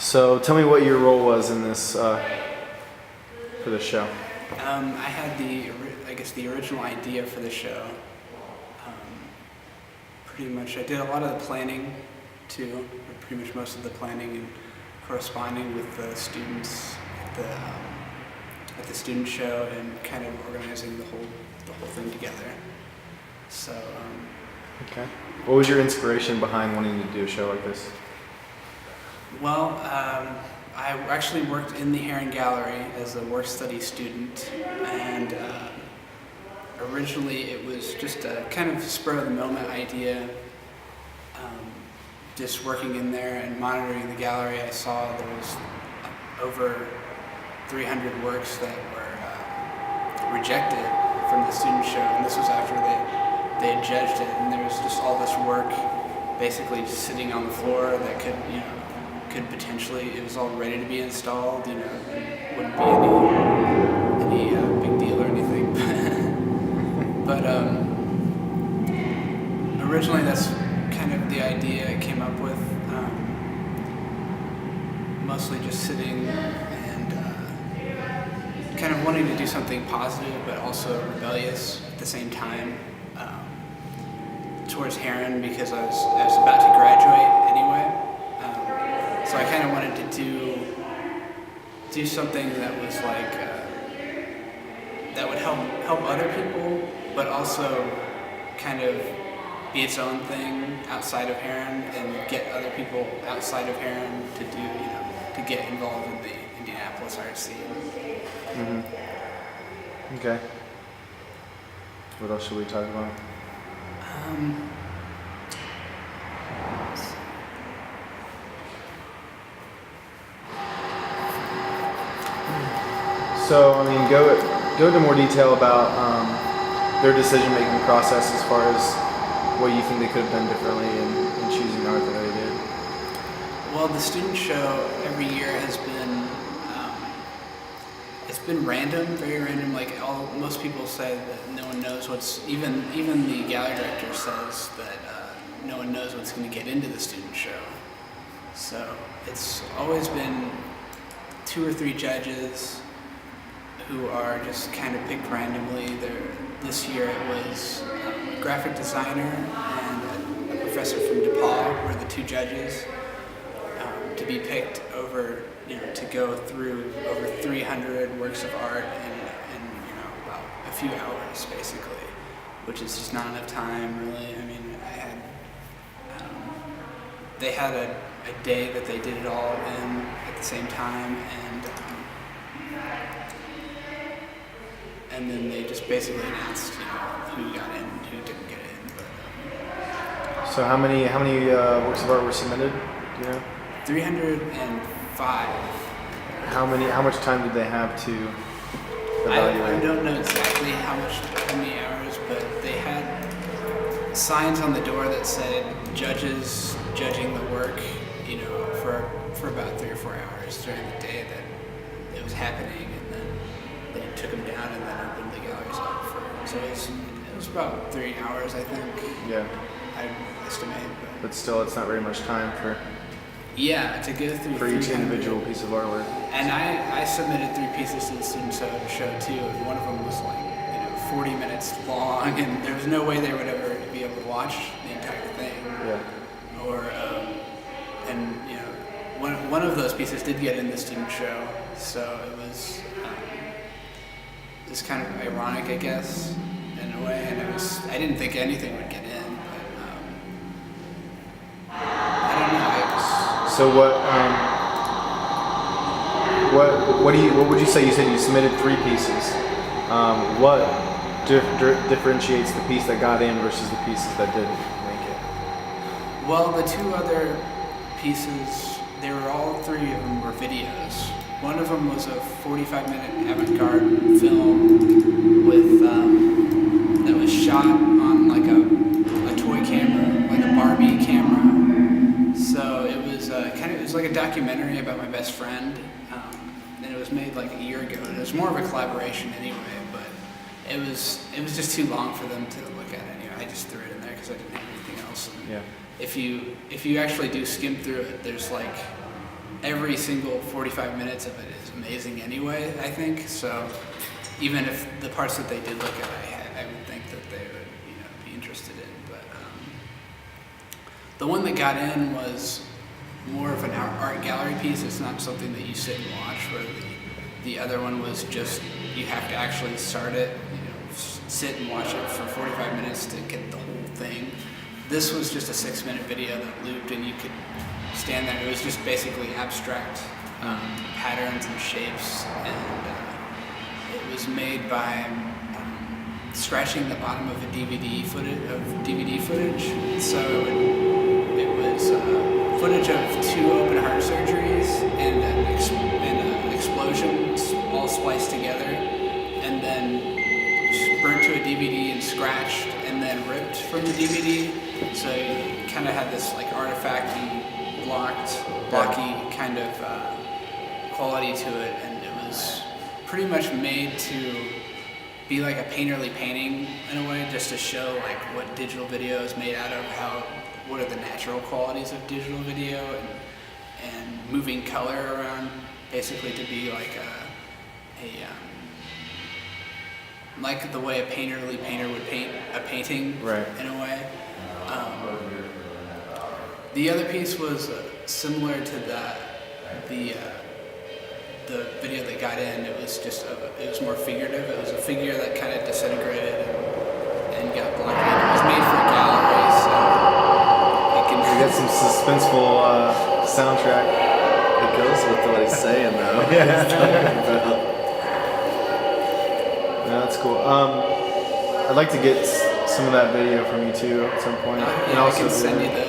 So tell me what your role was in this for this show. I had the original idea for the show. Pretty much, I did a lot of the planning too, or pretty much most of the planning and corresponding with the students at the student show and kind of organizing the whole thing together. So. Okay. What was your inspiration behind wanting to do a show like this? Well, I actually worked in the Heron Gallery as a work study student, and originally it was just a kind of spur of the moment idea. Just working in there and monitoring the gallery, I saw there was over 300 works that were rejected from the student show, and this was after they had judged it, and there was just all this work basically just sitting on the floor that could potentially, it was all ready to be installed, and wouldn't be any big deal or anything. But originally that's kind of the idea I came up with, mostly just sitting and kind of wanting to do something positive but also rebellious at the same time towards Heron, because I was about to graduate anyway. So I kind of wanted to do something that was like that would help other people, but also kind of be its own thing outside of Heron and get other people outside of Heron to to get involved in the Indianapolis art scene. Mm-hmm. Okay. What else should we talk about? So, I mean, go into more detail about their decision-making process as far as what you think they could have done differently in choosing art that they did. Well, the student show every year has been it's been random, very random. Like most people say that no one knows what's even the gallery director says that no one knows what's going to get into the student show. So it's always been 2 or 3 judges who are just kind of picked randomly. This year it was a graphic designer and a professor from DePaul were the 2 judges to be picked over, to go through over 300 works of art in about a few hours basically, which is just not enough time really. I mean, they had a day that they did it all in at the same time, and then they just basically announced, who got in and who didn't get in. But, so how many works of art were submitted? Do you know? 305. How much time did they have to evaluate? I don't know exactly how many hours, but they had signs on the door that said judges judging the work, for about 3 or 4 hours during the day that it was happening, and then they took them down and then opened the galleries up so it was about 3 hours, I think. Yeah. I estimate. But still, it's not very much time for to go through for each individual piece of artwork. And I submitted 3 pieces to the student show too, and one of them was like 40 minutes long, and there was no way they would ever be able to watch the entire thing. Yeah. Or one of those pieces did get in the student show, so it was kind of ironic, I guess, in a way. And I didn't think anything would get in, but I don't know. So what would you say? You said you submitted 3 pieces. What differentiates the piece that got in versus the pieces that didn't make it? Well, the 2 other pieces, all 3 of them were videos. One of them was a 45-minute avant-garde film that was shot on like a toy camera, like a Barbie camera. So it was it was like a documentary about my best friend, and it was made like a year ago. It was more of a collaboration anyway, but it was just too long for them to look at anyway. I just threw it in there because I didn't have anything else. And yeah. If you actually do skim through it, there's like every single 45 minutes of it is amazing anyway, I think. So even if the parts that they did look at, I would think that they would, be interested in. But the one that got in was more of an art gallery piece. It's not something that you sit and watch, where the other one was just, you have to actually start it, sit and watch it for 45 minutes to get the whole thing. This was just a 6-minute video that looped, and you could stand there. It was just basically abstract patterns and shapes, and it was made by scratching the bottom of a DVD footage. So it was footage of 2 open heart surgeries and an explosion all spliced together, and then burnt to a DVD and scratched and then ripped from the DVD. So you kind of had this like artifacty, blocky kind of quality to it, and it was pretty much made to be like a painterly painting in a way, just to show like what digital video is made out of, what are the natural qualities of digital video, and moving color around, basically to be like like the way a painterly painter would paint a painting, right, in a way. The other piece was similar to the video that got in. It was just it was more figurative. It was a figure that kind of disintegrated and got blocked. It was made for a gallery, so it can. We got some suspenseful soundtrack. It goes with what he's saying, though. Yeah. No, that's cool. I'd like to get some of that video from you too at some point. Yeah, I can send you the